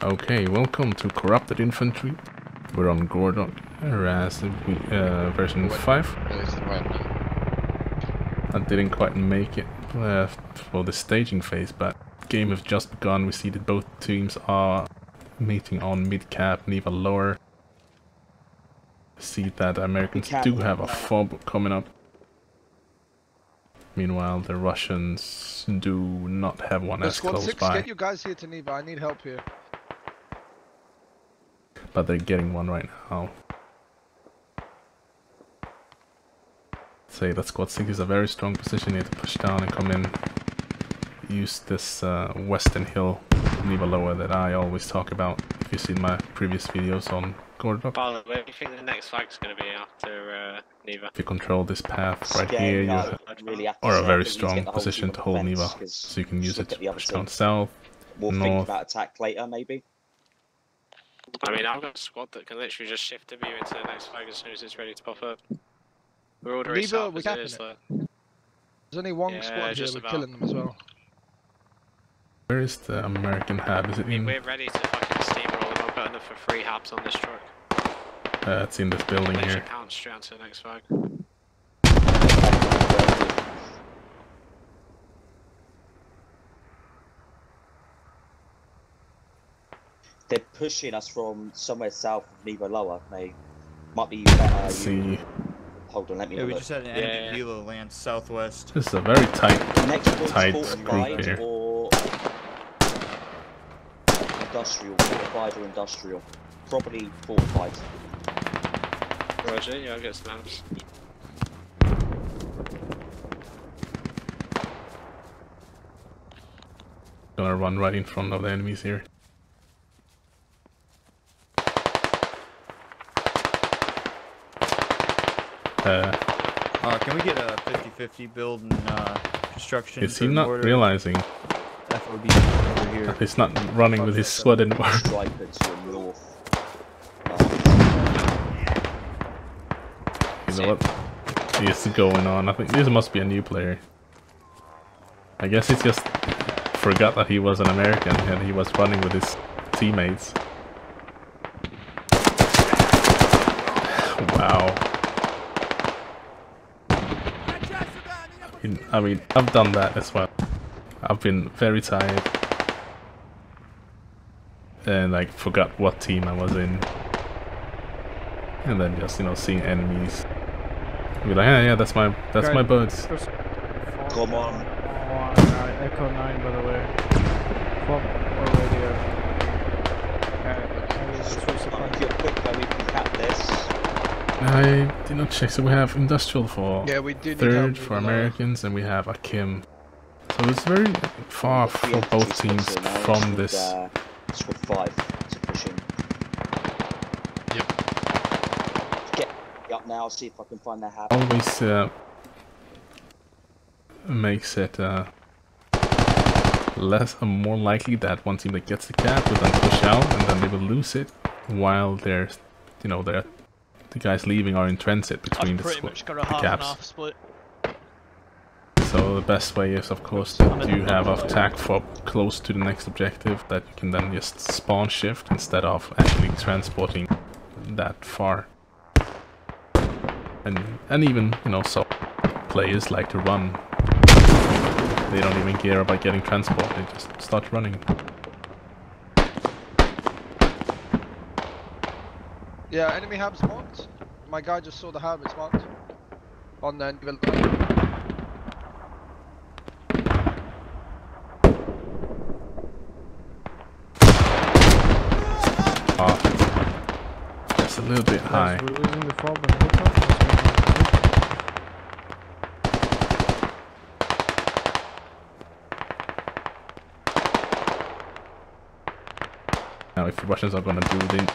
Okay, welcome to Corrupted Infantry. We're on Gorodok, version 5. I didn't quite make it for the staging phase, but the game has just begun. We see that both teams are meeting on mid-cap, Neva lower. See that Americans do have a fob coming up. Meanwhile, the Russians do not have one as close by. Get you guys here to Neva. I need help here. But they're getting one right now. Say that squad 6 is a very strong position here to push down and come in. Use this western hill, Neva lower, that I always talk about. If you've seen my previous videos on Gorodok. Where do you think the next flag's going to be after Neva? If you control this path right here, you are a very strong position to hold Neva, so you can use it to push down south, We'll north. think about attack later, maybe. I mean, I've got a squad that can literally just shift the view into the next flag as soon as it's ready to pop up. We're ordering Neva, south as it is, though. There's only one squad here, we're killing them as well. Where is the American hab? Is it in? We're ready to fucking steamroll them. I've got enough for 3 habs on this truck. It's in this building here. Count straight onto the next flag. They're pushing us from somewhere south of Neva lower. They might be better. See. Hold on, let me we look. just had an enemy helo land southwest. This is a very tight Next group here. Or industrial, fortified or industrial. Probably fortified. Roger, yeah, I'll get some habs. Gonna run right in front of the enemies here. Can we get a 50-50 build and construction? Is he not realizing FOD over here. that he's not running with his squad anymore? You know what is going on? I think this must be a new player. I guess he just forgot that he was an American and he was running with his teammates. Wow. I mean, I've done that as well. I've been very tired and like forgot what team I was in, and then just, you know, seeing enemies, be like, yeah, that's my buds. Come on. Echo 9, by the way. From or radio. If you're quick though, we can cap this. I did not check, so we have industrial for we do 3rd for Americans, and we have Akim. So it's very far for both teams from this. Squad 5 to push in. Yep. Get up now, see if I can find their hab. Always makes it more likely that one team that gets the cap will then push out, and then they will lose it, while they're, you know, the guys leaving are in transit between the caps. So the best way is, of course, that you have a attack fob close to the next objective that you can then just spawn shift instead of actually transporting that far. And even, you know, so players like to run. They don't even care about getting transport, they just start running. Yeah, enemy hab's marked. My guy just saw the hab, it's marked. On the Neva. That's a little bit high. We're losing the fob and hilltop. Now if the Russians are gonna do the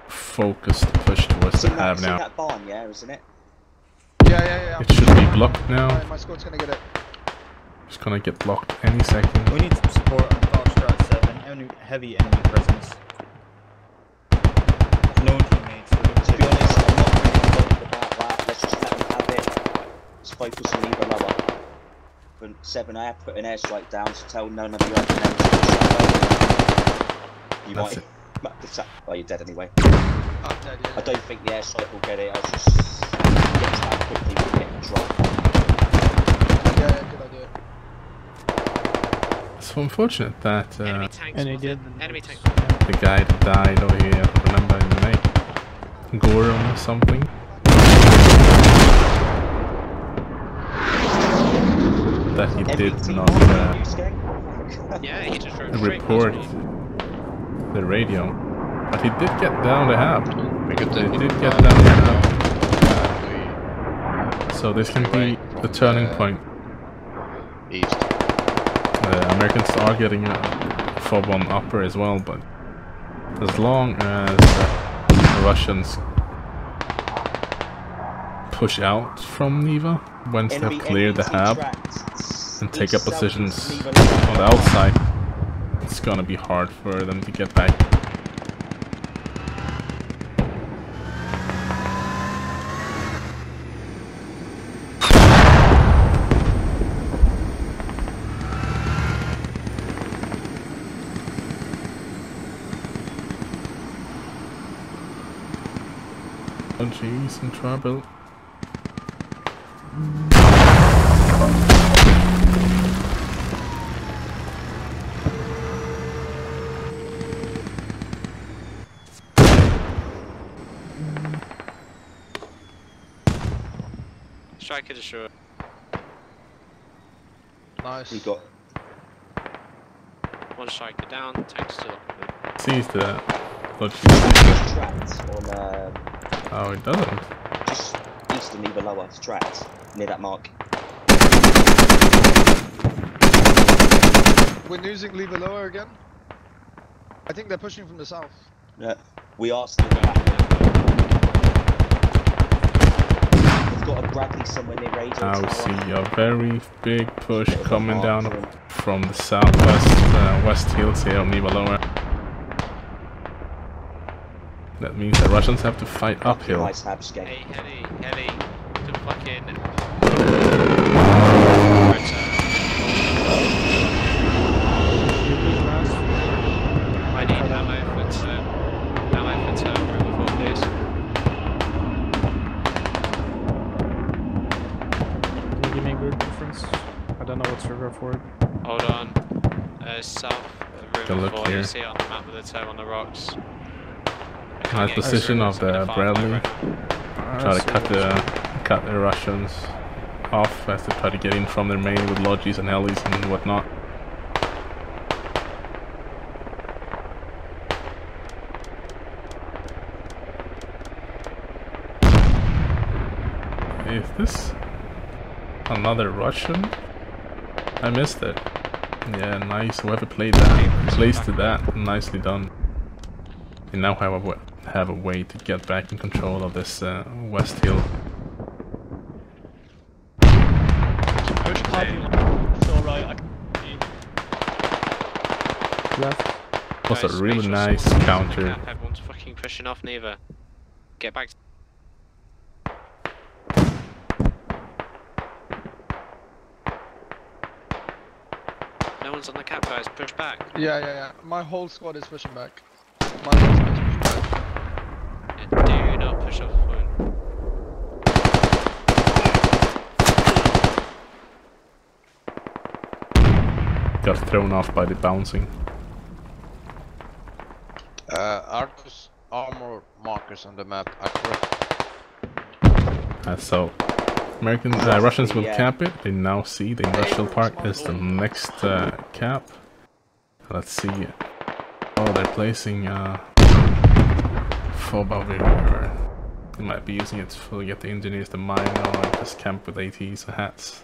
focused push towards the hab now. That barn, yeah, isn't it? Yeah. It should be blocked now. My squad's gonna get it. It's gonna get blocked any second. We need some support on Foxtrot 7. Heavy enemy presence. No teammates. To be honest, I'm not really bothered about that. Let's just let them have it. Let's focus on Neva lower. For 7, I have put an airstrike down, so tell none of the other names to shut up. You That's might. Oh, you're dead anyway. I'm dead, yeah. I don't think the airstrike will get it. I was just getting down quickly with getting dropped. Yeah, good idea. It's so unfortunate that Enemy tank And he spotted. did. Enemy tank. the guy that died over here, I don't remember his name, Gorodok or something. That he did not Yeah, he just drove straight report past me. the radio, but he did get down the hab. We could He take did it get back. down the hab. We So this can be Anyway, the from turning the- point. east. The Americans are getting a fob on upper as well, but as long as the Russians push out from Neva once they've cleared the hab and take up positions on the outside, it's gonna be hard for them to get back. Oh jeez, in trouble. Striker destroyed. Nice. We got. One striker down, tank still up. Sees the logic. It's trapped on Oh, it doesn't. just east of Neva Lower. It's trapped near that mark. We're losing Lever Lower again. I think they're pushing from the south. Yeah, we are still back. We've got a Bradley somewhere near radio Now we tower. see a very big push coming down from the southwest, west hills here of Neva Lower. That means the Russians have to fight uphill. Nice Habscape. Hey, heavy, to fucking... I need ammo for turbo before this. Can you give me a good reference? I don't know what's river for it. Hold on. South Take a look River here. you see it on the map with the toe on the rocks. Nice position of the Bradley. Try to cut the Russians off as they try to get in from their main with lodges and alleys and whatnot. Is this another Russian? I missed it. Yeah, nice. Whoever played that, placed that, nicely done. We now have a way to get back in control of this west hill. Push play. Left. Was a Guys, really make sure nice someone's in the counter. cap. Everyone's fucking pushing off Neva. Get back. No one's on the cap, guys. Push back. Yeah. My whole squad is pushing back. My whole squad is pushing back. Yeah, do not push off the point. Got thrown off by the bouncing. Are those armor markers on the map accurate? So Russians will cap it. They now see the industrial park is the next cap. Let's see. Oh, they're placing fob over here. They might be using it to get the engineers to mine or just camp with ATs and hats.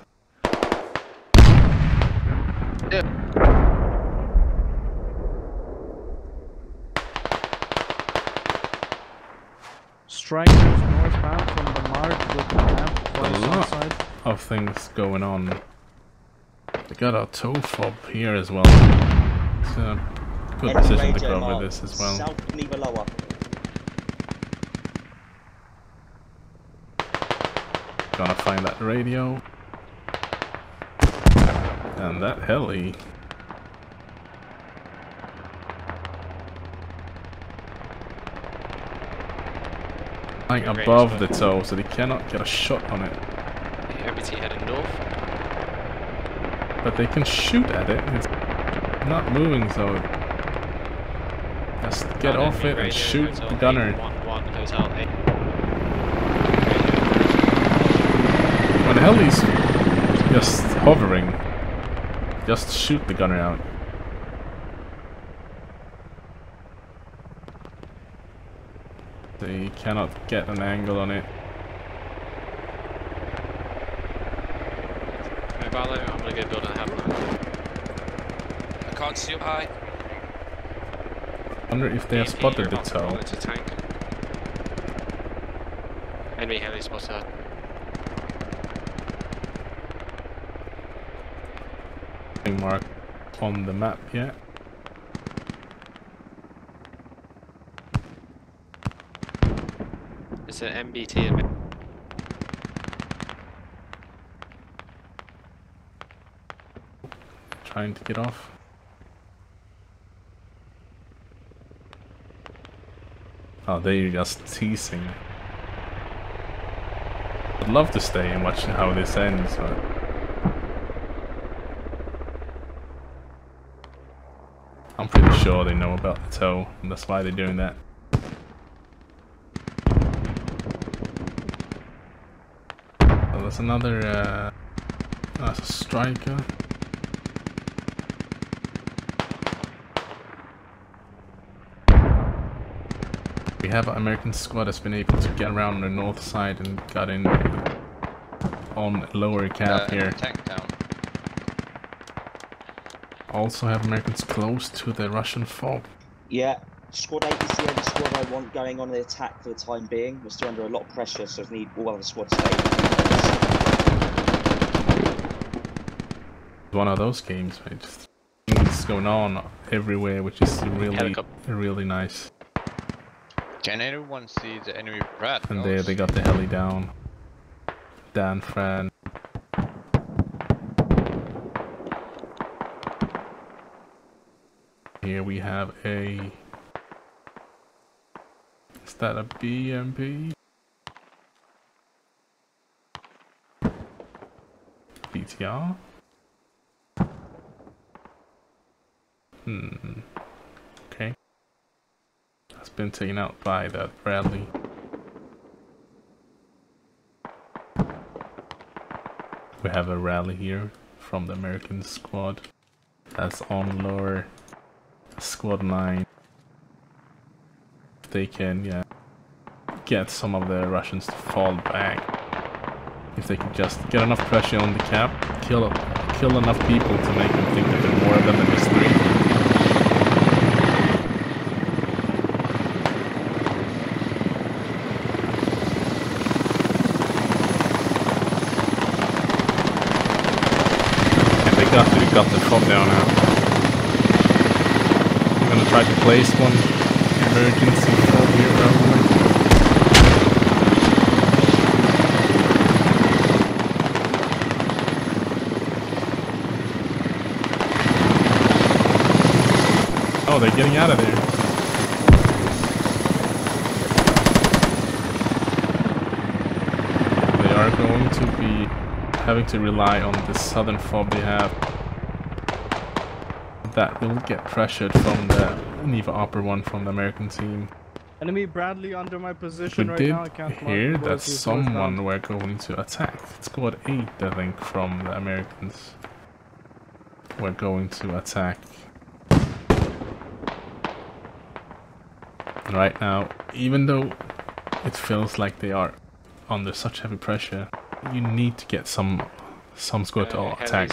Strikers northbound from the mark with the map A on the lot side. of things going on. They got a tow fob here as well. It's a good position to cover this as well. South Neva Lower. Gonna find that radio. And that heli. Like above the toe, so they cannot get a shot on it. MBT heading north. But they can shoot at it. It's not moving, so just get off it and shoot the gunner. 11 Hotel 8. When the heli's just hovering, just shoot the gunner out. They cannot get an angle on it. Right, Barlow, I'm gonna go build and have one. I can't see up high. Wonder if they have spotted the toe. It's a tank. Enemy heli spotted. Mark on the map yet. It's an MBT. Trying to get off. Oh, they're just teasing. I'd love to stay and watch how this ends, but I'm pretty sure they know about the toe, and that's why they're doing that. So that's another, that's a striker. We have an American squad that's been able to get around the north side and got in on lower cap here. Tank down. Also have Americans close to the Russian fob. Yeah, squad 8 is the only squad I want going on the attack for the time being. We're still under a lot of pressure, so I need all other squads to stay. One of those games, mate. Just things going on everywhere, which is really nice. Can anyone see the enemy rat? And there they got the heli down. Dan Fran. Here we have a... Is that a BMP? BTR? Okay. That's been taken out by that Bradley. We have a rally here from the American squad. That's on lower squad 9. They can, yeah, get some of the Russians to fall back. If they can just get enough pressure on the cap, kill enough people to make them think that there are more of them than just 3. Got the fob down now. I'm gonna try to place one emergency fob here probably. Oh, they're getting out of there. They are going to be having to rely on the southern fob they have. That will get pressured from the Neva upper one from the American team. Enemy Bradley under my position We right did now. I can't hear that someone were going to attack. Squad 8, I think, from the Americans were going to attack. Right now, even though it feels like they are under such heavy pressure, you need to get some squad to attack.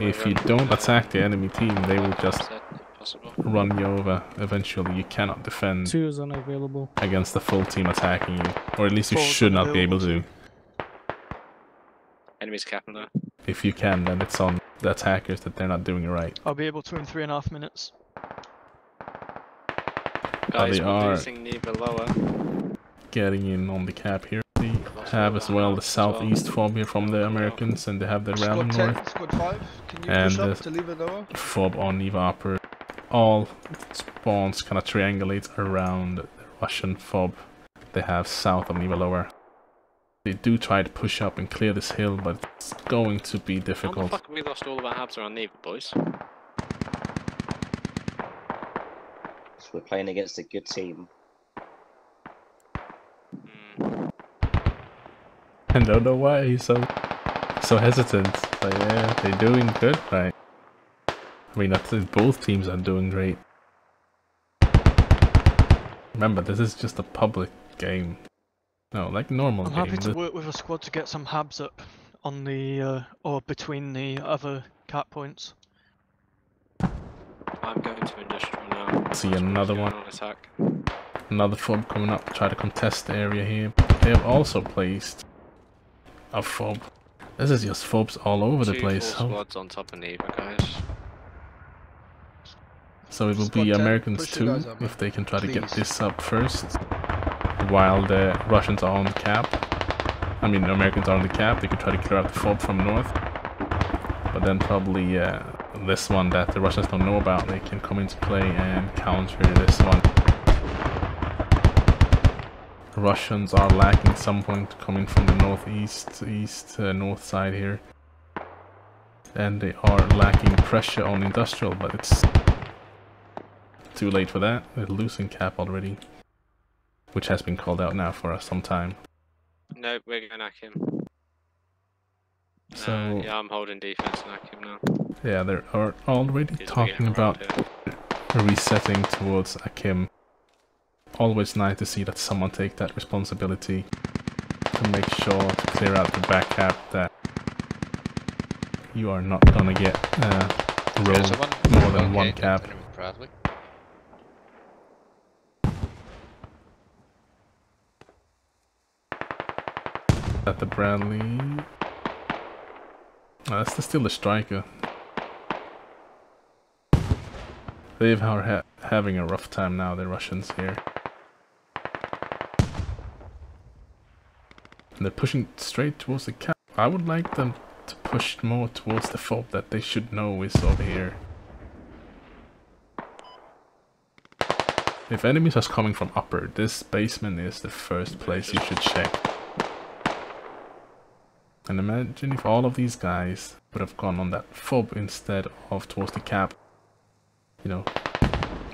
If you don't attack the enemy team, they will just run you over. Eventually, you cannot defend 2 is unavailable against the full team attacking you, or at least you should not be able to. Enemy's capping though. If you can, then it's on the attackers that they're not doing it right. I'll be able to in 3.5 minutes. Guys, they we're are losing Neva lower. Getting in on the cap here. They have as well the southeast fob here from the Americans, and they have the rally Squad 10, north. squad 5, can you And push up the to leave it lower? fob on Neva upper. All spawns kind of triangulate around the Russian fob they have south of Niva Lower. They do try to push up and clear this hill, but it's going to be How the difficult. fuck have we lost all of our habs around Neva, boys? So we're playing against a good team. I don't know why he's so hesitant. But yeah, they're doing good, right? I mean, I think both teams are doing great. Remember, this is just a public game. No, like normal I'm game. happy to work with a squad to get some habs up on the or between the other cap points. I'm going to industrial now. See another one. On attack. Another fob coming up to try to contest the area here. They have also placed a fob. This is just fobs all over the place. Full squads on top of Neva, guys. So it will Squad be 10, Americans push you too, guys up, if they can try to get please. this up first. While the Russians are on the cap. I mean, the Americans are on the cap, they could try to clear out the fob from north. But then probably this one that the Russians don't know about, they can come into play and counter this one. The Russians are lacking some point coming from the northeast, north side here. And they are lacking pressure on industrial, but it's too late for that. They're losing cap already. Which has been called out now for some time. No, we're going to Akim. So yeah, I'm holding defense in Akim now. yeah, they are already He's talking getting around about here. resetting towards Akim. Always nice to see that someone take that responsibility to make sure to clear out the back cap that you are not gonna get rolled more than one cap. At the Bradley. That's still the striker. They are having a rough time now, the Russians here. And they're pushing straight towards the cap. I would like them to push more towards the fob that they should know is over here. If enemies are coming from upper, this basement is the first place you should check. And imagine if all of these guys would have gone on that fob instead of towards the cap. You know,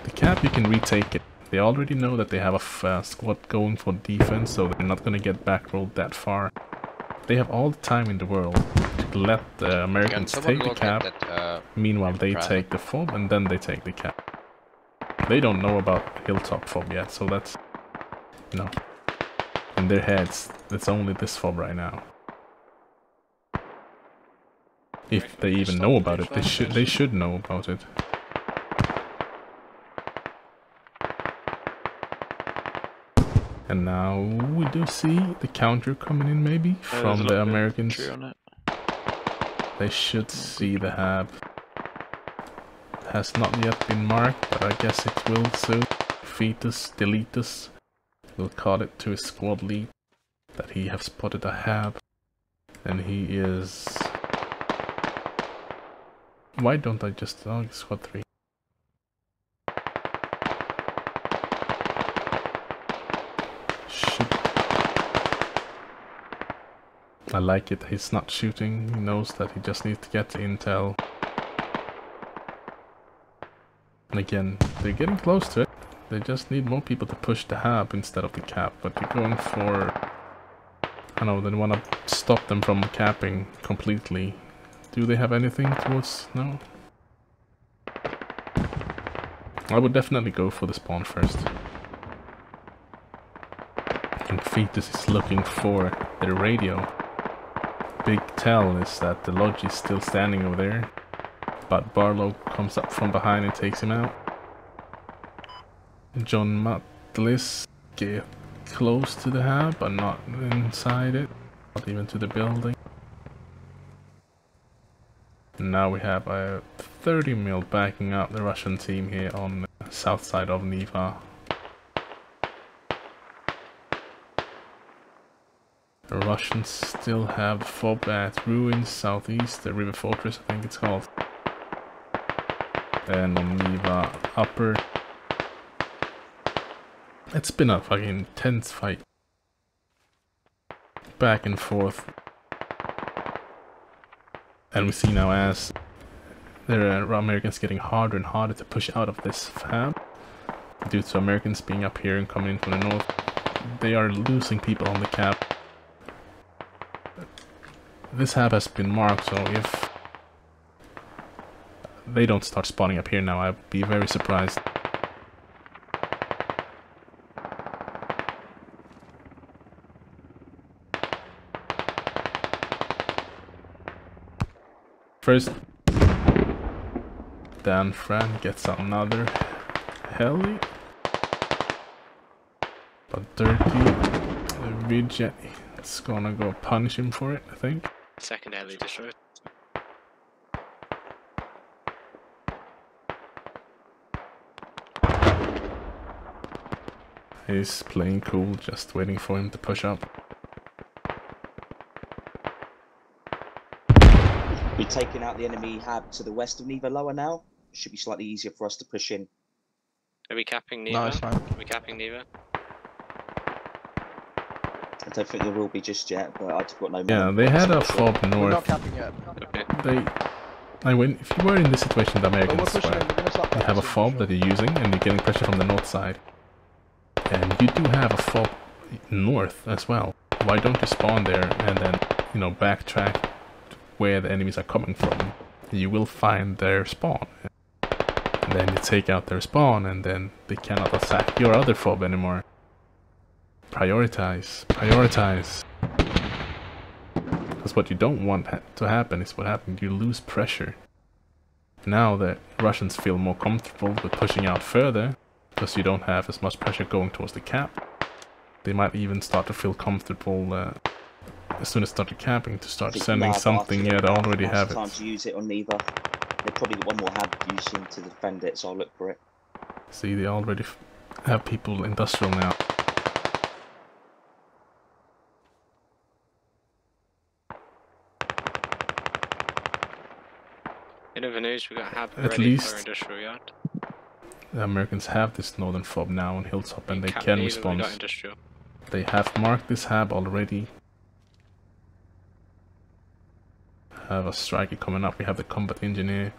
the cap you can retake it. They already know that they have a squad going for defense, so they're not gonna get backrolled that far. They have all the time in the world to let the Americans take the cap. Meanwhile, they take the fob and then they take the cap. They don't know about hilltop fob yet, so that's, you know, in their heads, it's only this fob right now. If they even know about it, they should know about it. And now we do see the counter coming in, maybe from the Americans. They should see the hab. It has not yet been marked, but I guess it will soon. Fetus, deletus. We'll call it to his squad lead that he have spotted a hab, and he is. Why don't I just squad 3? Shoot. I like it. He's not shooting. He knows that he just needs to get the intel. And again, they're getting close to it. They just need more people to push the hab instead of the cap. But they're going for. I know they want to stop them from capping completely. Do they have anything towards? No. I would definitely go for the spawn first. And Fetus is looking for the radio. Big tell is that the Lodge is still standing over there. But Barlow comes up from behind and takes him out. John Matlis get close to the hab, but not inside it. Not even to the building. Now we have a 30 mil backing up the Russian team here on the south side of Neva. The Russians still have fob at Ruins southeast, the River Fortress I think it's called. And on Neva upper. It's been a fucking intense fight. Back and forth. And we see now as there are Americans getting harder and harder to push out of this fab. Due to Americans being up here and coming in from the north. They are losing people on the cap. This hab has been marked, so if they don't start spawning up here now, I'd be very surprised. First, Dan Fran gets another heli. But Dirty Vidjet is gonna go punish him for it, I think. Second heli destroyed. He's playing cool, just waiting for him to push up. We're taking out the enemy hab to the west of Neva Lower now. Should be slightly easier for us to push in. Are we capping Neva? Nice, man. Are we capping Neva? I don't think there will be just yet, but I've got no. Yeah, they had a fob We're not north. capping yet. If you were in this situation, the But we're Americans pushing where in, we're gonna start you have a capping fob soon, that you're using and you're getting pressure from the north side. And you do have a fob north as well. Why don't you spawn there and then, you know, backtrack where the enemies are coming from? You will find their spawn. And then you take out their spawn and then they cannot attack your other fob anymore. Prioritize. Prioritize. Because what you don't want to happen is what happened. You lose pressure. Now the Russians feel more comfortable with pushing out further. Because you don't have as much pressure going towards the cap. They might even start to feel comfortable as soon as started capping to start sending something. Yeah, they already have it. Time to use it on Neva. They probably got one more hab using to defend it, so I'll look for it. See, they already have people industrial now. In other news, we got hab At ready least for industrial yard. the Americans have this northern fob now on Hilltop and they Cap can Neva, respond. We got industrial. They have marked this hab already. Have a striker coming up. We have the combat engineer.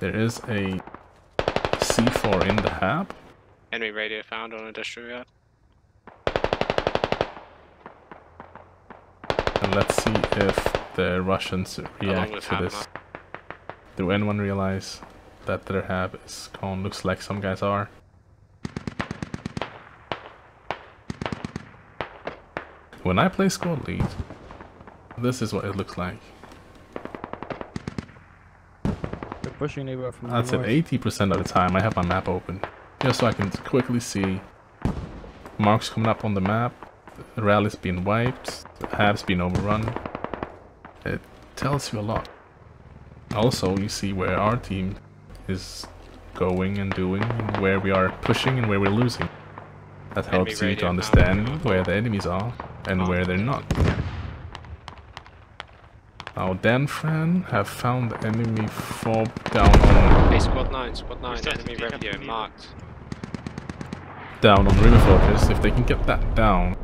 There is a C4 in the hab. Enemy radio found on industrial yard. And let's see if the Russians react to this. Do anyone realize that their hab is gone? Looks like some guys are. When I play squad lead, this is what it looks like. They're pushing Neva from the I'd say north. 80% of the time I have my map open. Just so I can quickly see marks coming up on the map, the rally's being wiped, the hab's been overrun. It tells you a lot. Also, you see where our team is going and doing, and where we are pushing and where we're losing. That helps you to understand where the enemies are and where they're not. Now, Danfran have found the enemy fob down on... Hey, squad 9, enemy radio marked. Down on River Fortress. If they can get that down,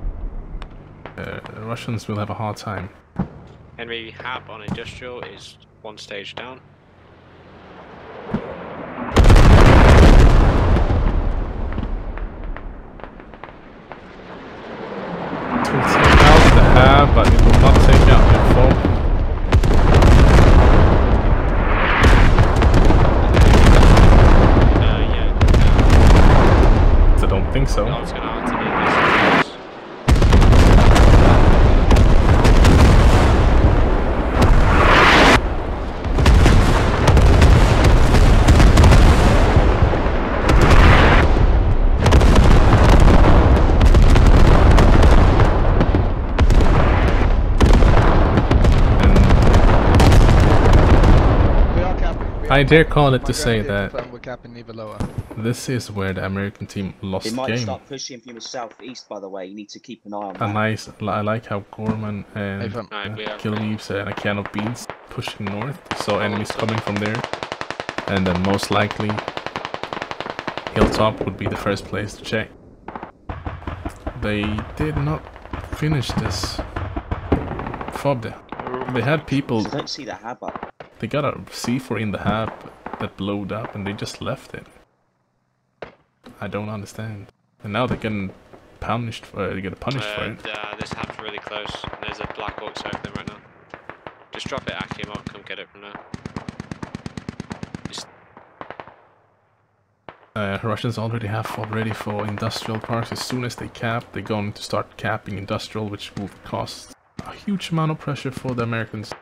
the Russians will have a hard time. Enemy hab on industrial is one stage down. It will take out the hab, but it will not take out the fob. Yeah. I don't think so. I was gonna answer the I dare call it to say that we're capping Neva Lower. this is where the American team lost They the might game. start pushing from the southeast, by the way. You need to keep an eye on And that. I like how Gorman and Killweaves and a can of beans pushing north, so enemies coming from there, and then most likely Hilltop would be the first place to check. They did not finish this fob there. They had people. I don't see the hab up. They got a C4 in the hab that blowed up, and they just left it. I don't understand. And now they're getting punished for it. They get punished for it. This hab's really close. There's a Black Hawk circling right now. Just drop it, Akim. I'll come get it from there. Russians already have fob ready for industrial parks. As soon as they cap, they're going to start capping industrial, which will cost a huge amount of pressure for the Americans.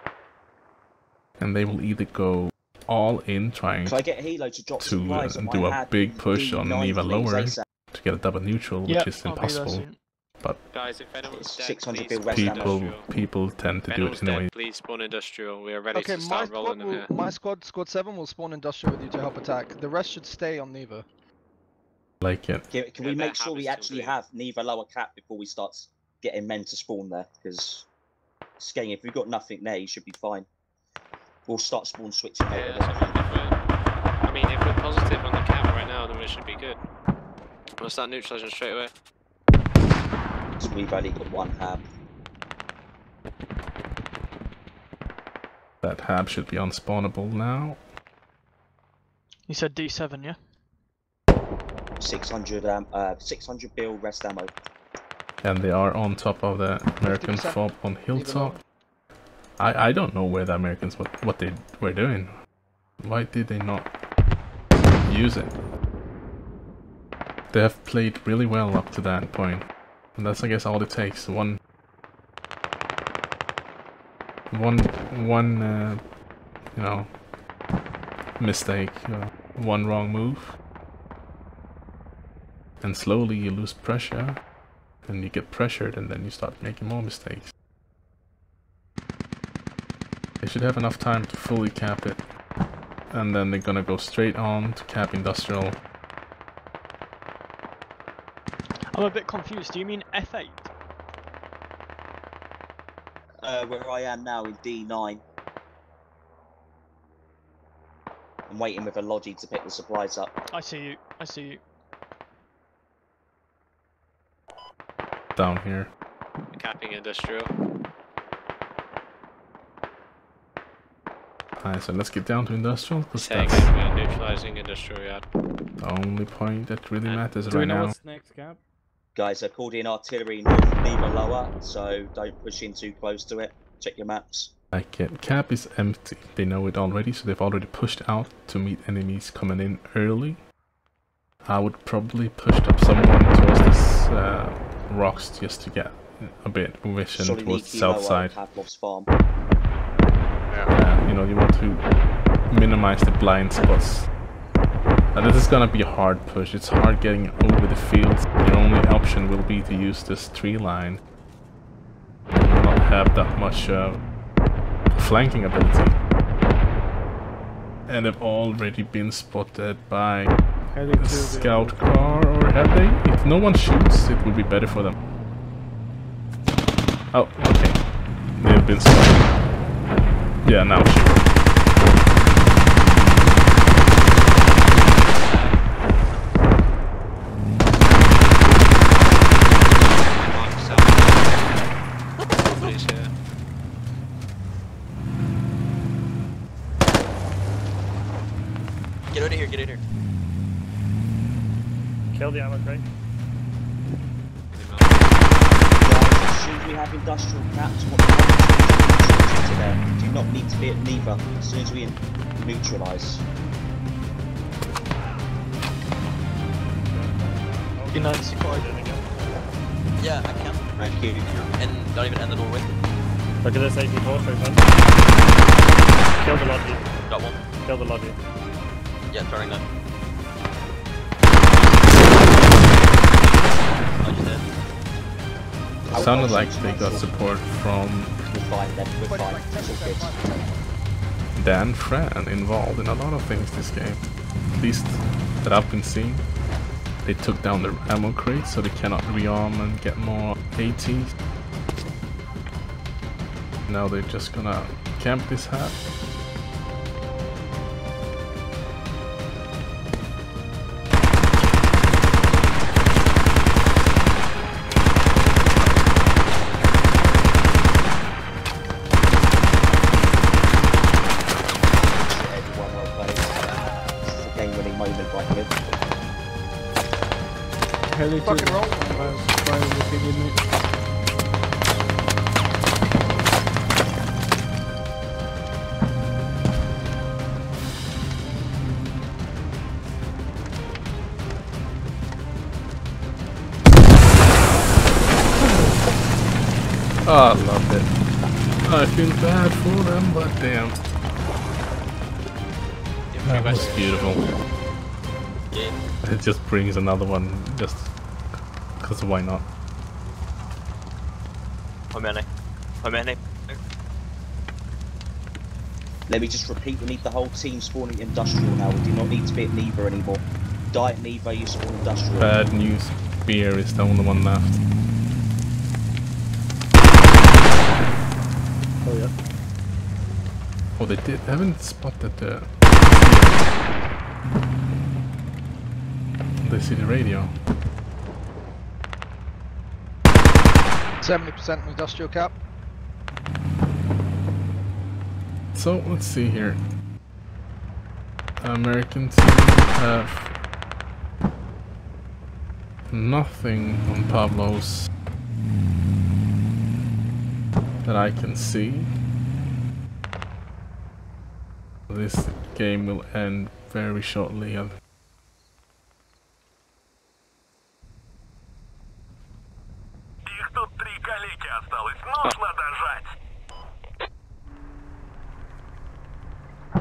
And they will either go all in trying Can I get Hilo to drop supplies on do my a hab big push on D9 Neva please, lower ASAP. to get a double neutral, which is I'll be there impossible. soon. But Guys, if anyone's It's dead, 600 please bill spawn rest ammo. people tend to If do anyone's it anyway. dead, please spawn industrial. We are ready Okay, to start rolling in here. my squad 7 will spawn industrial with you to help attack. The rest should stay on Neva. Like it. Can we Yeah, make that sure we happens actually to have Neva lower cap before we start getting men to spawn there? Because, Skeng, if we've got nothing there, you should be fine. We'll start spawn switching Yeah, later. that's completely fine. I mean, if we're positive on the cap right now, then we should be good. We'll start neutralizing straight away. So we've only got one hab. That hab should be unspawnable now. You said D7, yeah? 600 bill rest ammo. And they are on top of the American 50% fob on Neva Hilltop. lower. I don't know where the Americans what they were doing. Why did they not use it? They have played really well up to that point. And that's, I guess, all it takes. One you know, mistake, one wrong move, and slowly you lose pressure, and you get pressured, and then you start making more mistakes. They should have enough time to fully cap it, and then they're gonna go straight on to cap industrial. I'm a bit confused. Do you mean F8? Where I am now in D9. I'm waiting with a Logi to pick the supplies up. I see you. I see you. Down here. Capping industrial. Alright, so let's get down to industrial, because Saying that's we're neutralizing industrial yard. the only point that really matters Do we right know now. what's next, Cap? Guys, they're called in artillery north of Neva lower, so don't push in too close to it. Check your maps. Like cap is empty. They know it already, so they've already pushed out to meet enemies coming in early. I would probably push up someone towards this rocks just to get a bit of vision Solid towards EQ south lower side. Pavlov's farm. You know, you want to minimize the blind spots. And this is gonna be a hard push. It's hard getting over the fields. Your only option will be to use this tree line. Not have that much flanking ability. And they've already been spotted by Heading a to the scout car, or have they? If no one shoots, it would be better for them. Oh, okay. They've been spotted. Yeah, now shoot. Somebody's here. Get out of here, get out of here. Kill the ammo crate. Guys, as soon as we have industrial caps, what we to there. Do not need to be at Neva as soon as we neutralise. D9 sequoia. Yeah, I can. Thank you. And don't even end the doorway. Look at this AP4 straight front. Kill the Logi. Got one. Kill the Logi. Yeah, throwing that. I just did. It sounded like they got support from We're fine then, we're fine. It's all good. Dan Fran involved in a lot of things this game. At least that I've been seeing. They took down the ammo crate so they cannot rearm and get more ATs. Now they're just gonna camp this hat. Heli to Fucking roll. fire with the unit. Oh, I love it. I feel bad for them, but damn. That was beautiful. Yeah. It just brings another one, just because why not? How many? How many? Let me just repeat, we need the whole team spawning industrial now. We do not need to be at Neva anymore. Die at Neva, you spawn industrial. Bad news. Beer is the only one left. Oh yeah. Oh, they haven't spotted the... They see the radio. 70% industrial cap. So, let's see here. American team have nothing on Pablo's that I can see. This game will end very shortly.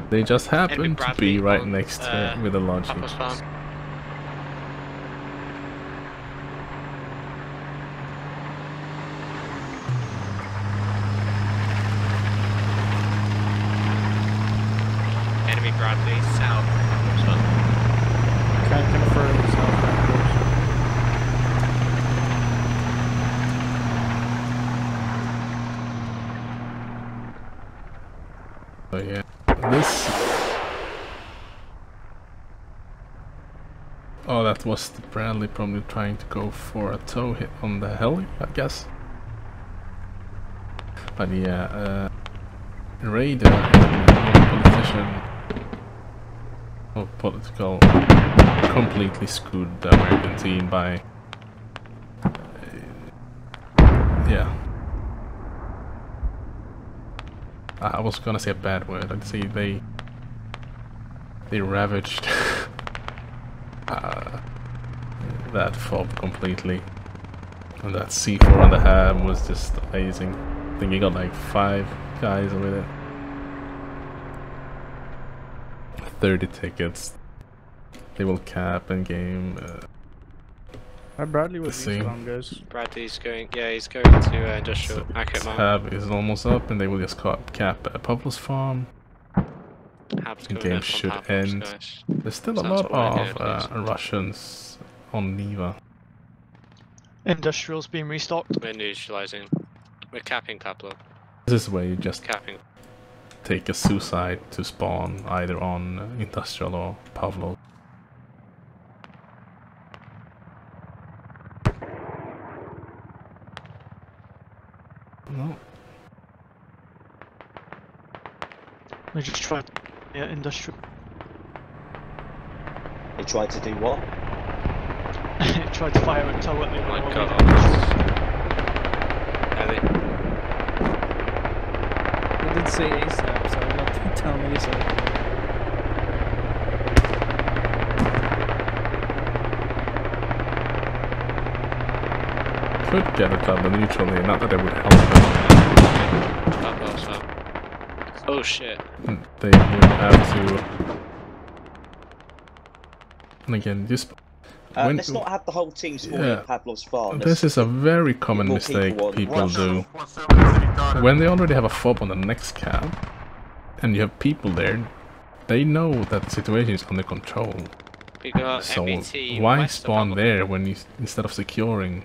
They just happen to be right next to it with a launch. Enemy Bradley, south. Can't confirm south. So yeah, this... Oh, that was the Bradley probably trying to go for a toe hit on the heli, I guess. But yeah, Raider, political, completely screwed the American team by... yeah. I was gonna say a bad word. I'd say they ravaged that fob completely, and that C4 on the ham was just amazing. I think he got like 5 guys with it. 30 tickets. They will cap in game. Bradley was strong, guys. Bradley's going, yeah, he's going to industrial. Accurate mark. Tab is almost up, and they will just cap Pavlov's farm. Hab's The going game up should on Pavlov's, end. guys. There's still a So lot that's what I did, of Russians on Neva. Industrial's being restocked. We're neutralizing. We're capping Pablo. This is where you just Capping. take a suicide to spawn either on Industrial or Pavlov. No. They just tried, yeah, industrial. They tried to do what? Tried to fire a tow at me. Oh my while god. we did Ellie. They did say ASAP, so I'm not gonna tell me ASAP. Could get a double neutrally, not that it would help them. Pablo's up. Oh shit. They would have to... And again, just... Let's not have the whole team spawning at Pavlov's farm. This is a very common more mistake people do. on. When they already have a fob on the next cap, and you have people there, they know that the situation is under control. We got So MET why west of spawn Pablo. there when you, instead of securing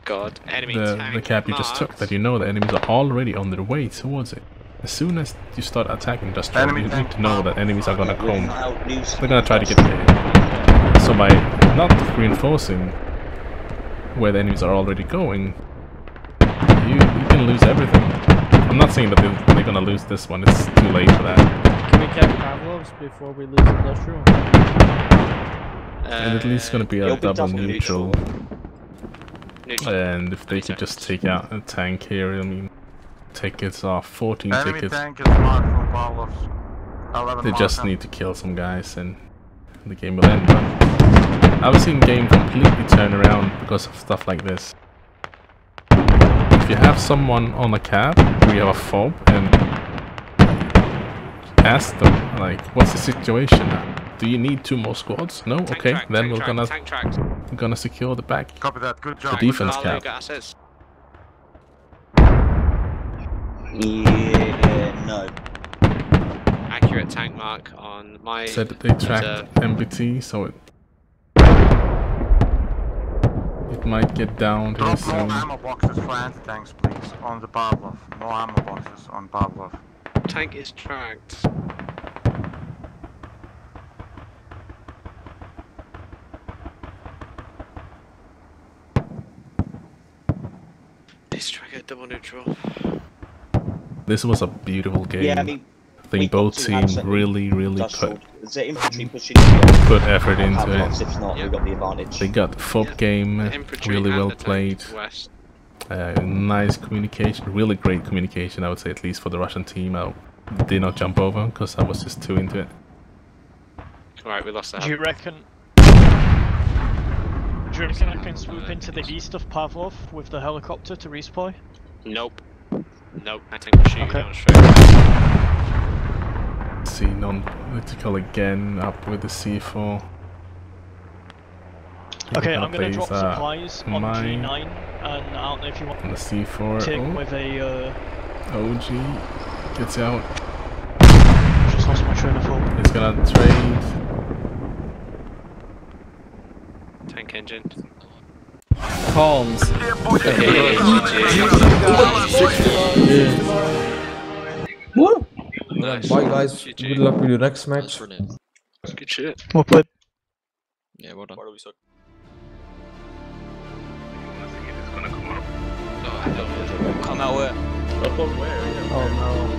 God, enemy the tank cap you just took, marked. that you know the enemies are already on their way towards it? As soon as you start attacking Industrial, you need to know that enemies are gonna come. They're gonna try to get there. So by not reinforcing where the enemies are already going, you can lose everything. I'm not saying that they're gonna lose this one, it's too late for that. Can we cap Pavlov's before we lose Industrial? And at least gonna be a It'll be double double neutral. Neutral. And if they could just take out a tank here, I mean, tickets are 14 Enemy tickets. tank is marked from Pavlov's. 11 They just marker. need to kill some guys and the game will end. But I've seen game completely turn around because of stuff like this. If you have someone on a cab, or you have a fob, and ask them, like, what's the situation? Do you need 2 more squads? No? Tank Okay, track, then tank we're track, gonna tank tracked. secure the back. Copy that, good job. The defense Barlow, cap. got assets. Yeah, no. Accurate tank mark on my. Said that they tracked MBT, so it might get down here Drop soon. more ammo boxes for anti-tanks, please, on the Pavlov. No ammo boxes on Pavlov. Tank is tracked. This tracker double neutral. This was a beautiful game. Yeah, I mean, I think both teams really industrial. Is there infantry pushing in? put effort into Pavlov's, it. if not, we've got the advantage. They got the FOB game Infantry really and well the tank played. west. Nice communication, really great communication, I would say, at least for the Russian team. I did not jump over because I was just too into it. Alright, we lost that. Do you reckon I can swoop into the east of Pavlov with the helicopter to resupply? Nope. Nope. I think we'll shoot you down straight. See non-political again, up with the C4. Okay, Gonna I'm gonna drop place, supplies on mine G9, and I don't know if you want on the C4. to Oh, with a OG gets out. just lost my train of thought. He's gonna trade. Tank engine. Calms. Woo! Nice. Bye guys. GG. Good luck with your next match. Good shit. Well played. Yeah, well done. Oh, hell. Come out where? Oh no.